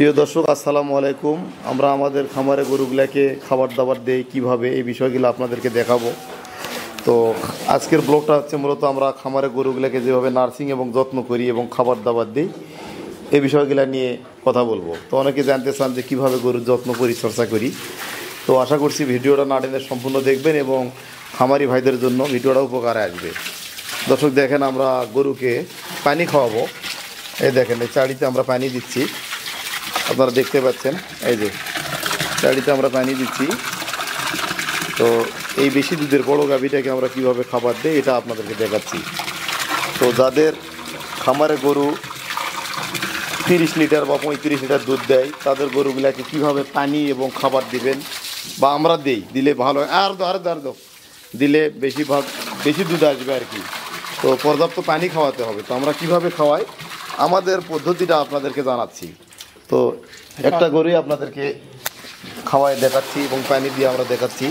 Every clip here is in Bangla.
প্রিয় দর্শক, আসসালামু আলাইকুম। আমরা আমাদের খামারে গরুগুলাকে খাবার দাবার দেই কীভাবে, এই বিষয়গুলো আপনাদেরকে দেখাবো। তো আজকের ব্লগটা হচ্ছে মূলত আমরা খামারে গরুগুলাকে যেভাবে নার্সিং এবং যত্ন করি এবং খাবার দাবার দিই, এই বিষয়গুলো নিয়ে কথা বলবো। তো অনেকে জানতে চান যে কীভাবে গরুর যত্ন পরিচর্যা করি। তো আশা করছি ভিডিওটা না টেনে সম্পূর্ণ দেখবেন এবং খামারি ভাইদের জন্য ভিডিওটা উপকারে আসবে। দর্শক দেখেন, আমরা গরুকে পানি খাওয়াবো। এই দেখেন, এই চাড়িতে আমরা পানি দিচ্ছি, আপনারা দেখতে পাচ্ছেন। এই যে চাড়িতে আমরা পানি দিচ্ছি। তো এই বেশি দুধের বড় গাভীটাকে আমরা কিভাবে খাবার দিই এটা আপনাদেরকে দেখাচ্ছি। তো যাদের খামারে গরু 30 লিটার বা 35 লিটার দুধ দেয়, তাদের গরুগুলাকে কিভাবে পানি এবং খাবার দিবেন বা আমরা দিলে ভালো হয়। আর দিলে বেশি দুধ আসবে আর কি। তো পর্যাপ্ত পানি খাওয়াতে হবে। তো আমরা কিভাবে খাওয়াই, আমাদের পদ্ধতিটা আপনাদেরকে জানাচ্ছি। তো একটা গরুই আপনাদেরকে খাওয়াই দেখাচ্ছি এবং পানি দিয়ে আমরা দেখাচ্ছি।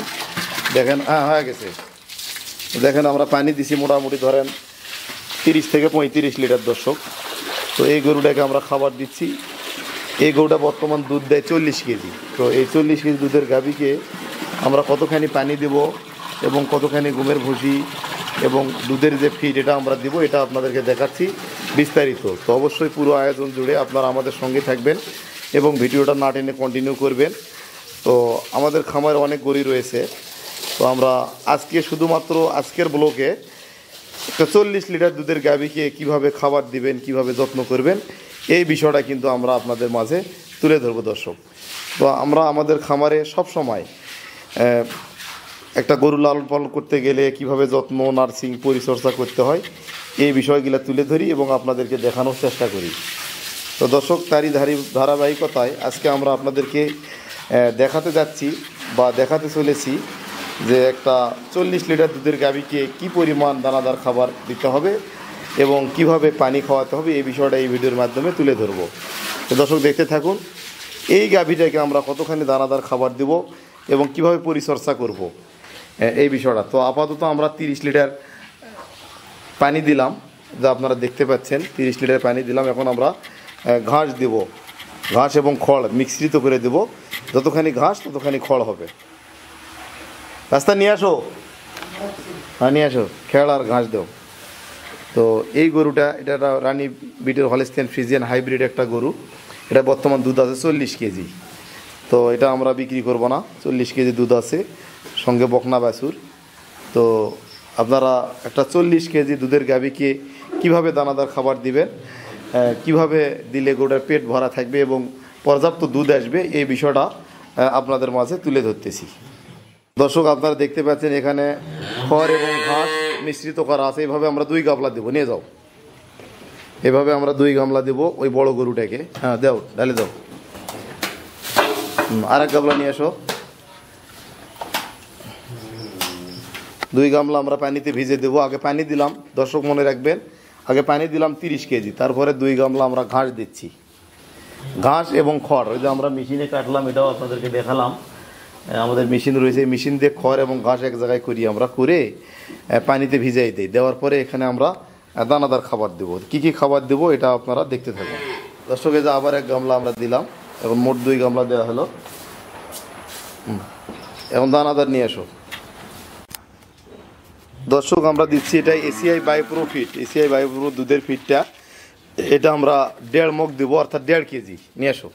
দেখেন, হয়ে গেছে। দেখেন, আমরা পানি দিছি মোটামুটি ধরেন 30 থেকে 35 লিটার। দর্শক, তো এই গরুটাকে আমরা খাবার দিচ্ছি। এই গরুটা বর্তমান দুধ দেয় 40 কেজি। তো এই 40 কেজি দুধের গাভীকে আমরা কতখানি পানি দেব এবং কতখানি গমের ভুসি এবং দুধের যে ফিড এটা আমরা দিব, এটা আপনাদেরকে দেখাচ্ছি বিস্তারিত। তো অবশ্যই পুরো আয়োজন জুড়ে আপনারা আমাদের সঙ্গে থাকবেন এবং ভিডিওটা না টেনে কন্টিনিউ করবেন। তো আমাদের খামারে অনেক গরু রয়েছে। তো আমরা আজকে শুধুমাত্র আজকের ব্লকে 40 লিটার দুধের গাভীকে কিভাবে খাবার দিবেন, কিভাবে যত্ন করবেন, এই বিষয়টা কিন্তু আমরা আপনাদের মাঝে তুলে ধরবো দর্শক। তো আমরা আমাদের খামারে সব সময় একটা গরু লালন পালন করতে গেলে কিভাবে যত্ন, নার্সিং, পরিচর্যা করতে হয়, এই বিষয়গুলো তুলে ধরি এবং আপনাদেরকে দেখানোর চেষ্টা করি। তো দর্শক, তারই ধারাবাহিকতায় আজকে আমরা আপনাদেরকে দেখাতে যাচ্ছি বা দেখাতে চলেছি যে একটা 40 লিটার দুধের গাভীকে কি পরিমাণ দানাদার খাবার দিতে হবে এবং কিভাবে পানি খাওয়াতে হবে, এই বিষয়টা এই ভিডিওর মাধ্যমে তুলে ধরবো। তো দর্শক, দেখতে থাকুন। এই গাভীটাকে আমরা কতখানি দানাদার খাবার দেব এবং কিভাবে পরিচর্যা করব, এই বিষয়টা। তো আপাতত আমরা 30 লিটার পানি দিলাম, যা আপনারা দেখতে পাচ্ছেন। 30 লিটার পানি দিলাম। এখন আমরা ঘাস দেব। ঘাস এবং খড় মিশ্রিত করে দেব। যতখানি ঘাস ততখানি খড় হবে। রাস্তা নিয়ে আসো, নিয়ে আসো, খেড় আর ঘাস দেও। তো এই গরুটা, এটা রানী বিটের হলস্টিয়ান ফ্রিজিয়ান হাইব্রিড একটা গরু। এটা বর্তমান দুধ আছে 40 কেজি। তো এটা আমরা বিক্রি করব না। 40 কেজি দুধ আছে, সঙ্গে বকনা বাছুর। তো আপনারা একটা 40 কেজি দুধের গাভীকে কিভাবে দানাদার খাবার দিবেন, কিভাবে দিলে গরুটার পেট ভরা থাকবে এবং পর্যাপ্ত দুধ আসবে, এই বিষয়টা আপনাদের মাঝে তুলে ধরতেছি। দর্শক, আপনারা দেখতে পাচ্ছেন এখানে খড় এবং ঘাস মিশ্রিত করা আছে। এইভাবে আমরা 2 গামলা দেবো। নিয়ে যাও। এভাবে আমরা 2 গামলা দেবো ওই বড় গরুটাকে। দাও, ঢালে দাও। আর 1 গামলা নিয়ে আসো। 2 গামলা আমরা পানিতে ভিজে দেবো। আগে পানি দিলাম, দর্শক মনে রাখবেন, আগে পানি দিলাম 30 কেজি, তারপরে 2 গামলা আমরা ঘাস দিচ্ছি। ঘাস এবং খড়, ওই যে আমরা মেশিনে কাটলাম, এটাও আপনাদেরকে দেখালাম। আমাদের মেশিন রয়েছে, মেশিন দিয়ে খড় এবং ঘাস এক জায়গায় করি আমরা, করে পানিতে ভিজাই দিই। দেওয়ার পরে এখানে আমরা দানাদার খাবার দেবো। কি কি খাবার দেবো এটা আপনারা দেখতে থাকুন। দর্শক, এই যে আবার 1 গামলা আমরা দিলাম। এখন মোট 2 গামলা দেওয়া হলো। এখন দানাদার নিয়ে আসো। দর্শক, আমরা দিচ্ছি এটা এসিআই বায়োপ্রো ফিড। এসিআই বায়োপ্রো দুধের ফিডটা, এটা আমরা 1.5 মগ দেবো, অর্থাৎ 1.5 কেজি। নিয়ে আসো।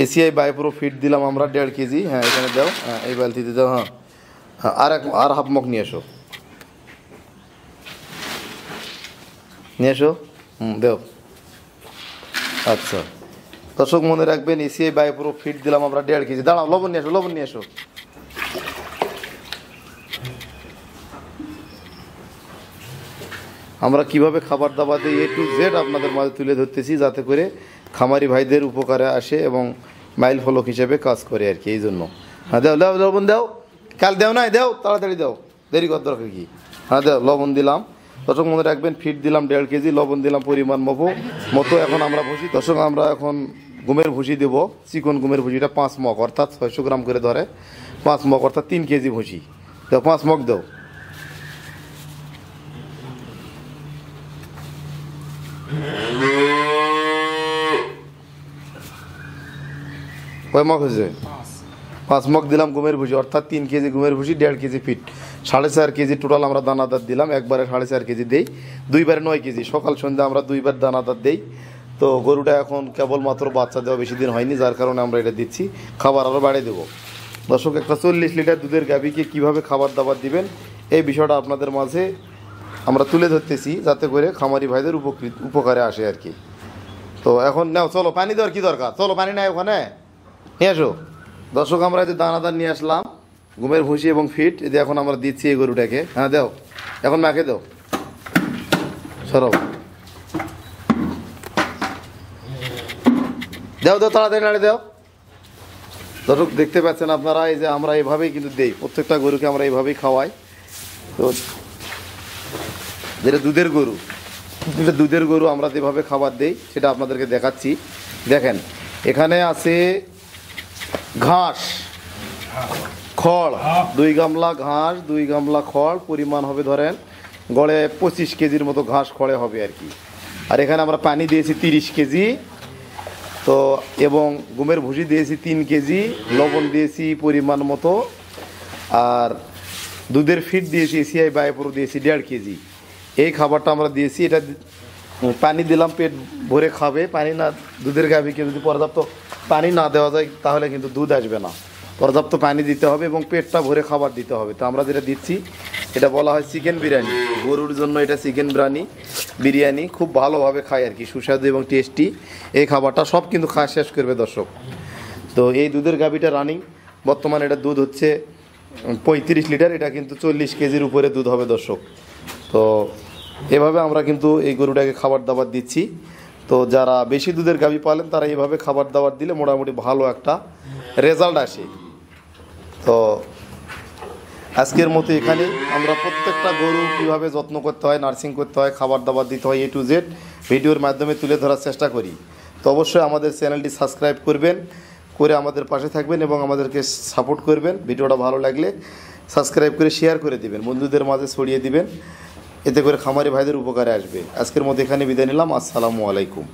এসিআই বায়োপ্রো ফিড দিলাম আমরা 1.5 কেজি। এখানে দাও, এই বালতিতে দাও। আর হাফ মগ নিয়ে আসো। নিয়ে আসো, দাও। আচ্ছা দর্শক, মনে রাখবেন, এসিআই বায়োপ্রো ফিড দিলাম আমরা 1.5 কেজি। দাঁড়াও, লবণ নিয়ে আসো, লবণ নিয়ে আসো। আমরা কিভাবে খাবার দাবার দিই, A to Z আপনাদের মাঝে তুলে ধরতেছি, যাতে করে খামারি ভাইদের উপকারে আসে এবং মাইল ফলক হিসেবে কাজ করে আর কি। এই জন্য দাও, দাও, লবণ দাও। কাল দেও না, দেও, তাড়াতাড়ি দাও, দেরি কর দরকার কি। দাও, লবণ দিলাম। দর্শক মনে রাখবেন, ফিড দিলাম 1.5 কেজি, লবণ দিলাম পরিমাণ মতো। এখন আমরা ভুসি, দর্শক আমরা এখন গমের ভুসি দেব। চিকন গমের ভুসিটা 5 মগ, অর্থাৎ 600 গ্রাম করে ধরে। 5 মগ অর্থাৎ 3 কেজি ভুসি দাও। 5 মগ দাও। কয় মগ হয়েছে? 5 মগ দিলাম গমের ভুসি, অর্থাৎ 3 কেজি গমের ভুসি, 1.5 কেজি ফিট, 4.5 কেজি টোটাল আমরা দানাদার দিলাম। একবারে 4.5 কেজি দেই, দুইবারে 9 কেজি, সকাল সন্ধ্যা আমরা দুইবার দানাদার দেই। তো গরুটা এখন কেবলমাত্র বাচ্চা দেওয়া বেশি দিন হয়নি, যার কারণে আমরা এটা দিচ্ছি। খাবার আরও বাড়িয়ে দেবো দর্শক। একটা 40 লিটার দুধের গাভীকে কীভাবে খাবার দাবার দিবেন এই বিষয়টা আপনাদের মাঝে আমরা তুলে ধরতেছি, যাতে করে খামারি ভাইদের উপকারে আসে আর কি। তো এখন নাও, চলো পানি দেওয়ার কী দরকার, চলো পানি নেয় ওখানে নিয়ে আসো দর্শক। আমরা এই যে দানাদার নিয়ে আসলাম, গমের ভুসি এবং ফিট, এই যে এখন আমরা দিচ্ছি এই গরুটাকে। হ্যাঁ দাও, এখন মাকে দাও, সরব দাও দাও, তাড়াতাড়ি নাড়ে দাও। দর্শক দেখতে পাচ্ছেন আপনারা, এই যে আমরা এইভাবেই কিন্তু দেই, প্রত্যেকটা গরুকে আমরা এইভাবেই খাওয়াই। তো যেটা দুধের গরু, দুধের গরু আমরা যেভাবে খাবার দেই সেটা আপনাদেরকে দেখাচ্ছি। দেখেন এখানে আছে ঘাস, খড়, 2 গামলা ঘাস, 2 গামলা খড়, পরিমাণ হবে ধরেন গড়ে 25 কেজির মতো ঘাস খড়ে হবে আর কি। আর এখানে আমরা পানি দিয়েছি 30 কেজি, তো এবং গমের ভুসি দিয়েছি 3 কেজি, লবণ দিয়েছি পরিমাণ মতো, আর দুধের ফিট দিয়েছি এসিআই বায়োপ্রো দিয়েছি 1.5 কেজি। এই খাবারটা আমরা দিয়েছি। এটা পানি দিলাম, পেট ভরে খাবে। পানি না, দুধের গাভীকে যদি পর্যাপ্ত পানি না দেওয়া যায় তাহলে কিন্তু দুধ আসবে না। পর্যাপ্ত পানি দিতে হবে এবং পেটটা ভরে খাবার দিতে হবে। তো আমরা যেটা দিচ্ছি এটা বলা হয় চিকেন বিরিয়ানি। গরুর জন্য এটা চিকেন বিরিয়ানি খুব ভালোভাবে খায় আর কি, সুস্বাদু এবং টেস্টি এই খাবারটা। সব কিন্তু খাওয়া শেষ করবে দর্শক। তো এই দুধের গাভীটা রানিং, বর্তমানে এটা দুধ হচ্ছে 35 লিটার, এটা কিন্তু 40 কেজির উপরে দুধ হবে দর্শক। তো এভাবে আমরা কিন্তু এই গরুটাকে খাবার দাবার দিচ্ছি। তো যারা বেশি দুধের গাভী পালেন তারা এইভাবে খাবার দাবার দিলে মোটামুটি ভালো একটা রেজাল্ট আসে। তো আজকের মতো এখানে আমরা প্রত্যেকটা গরু কীভাবে যত্ন করতে হয়, নার্সিং করতে হয়, খাবার দাবার দিতে হয়, A to Z ভিডিওর মাধ্যমে তুলে ধরার চেষ্টা করি। তো অবশ্যই আমাদের চ্যানেলটি সাবস্ক্রাইব করবেন, করে আমাদের পাশে থাকবেন এবং আমাদেরকে সাপোর্ট করবেন। ভিডিওটা ভালো লাগলে সাবস্ক্রাইব করে শেয়ার করে দিবেন, বন্ধুদের মাঝে ছড়িয়ে দিবেন, এতে করে খামারি ভাইদের উপকারে আসবে। আজকের মতো এখানে বিদায় নিলাম। আসসালামু আলাইকুম।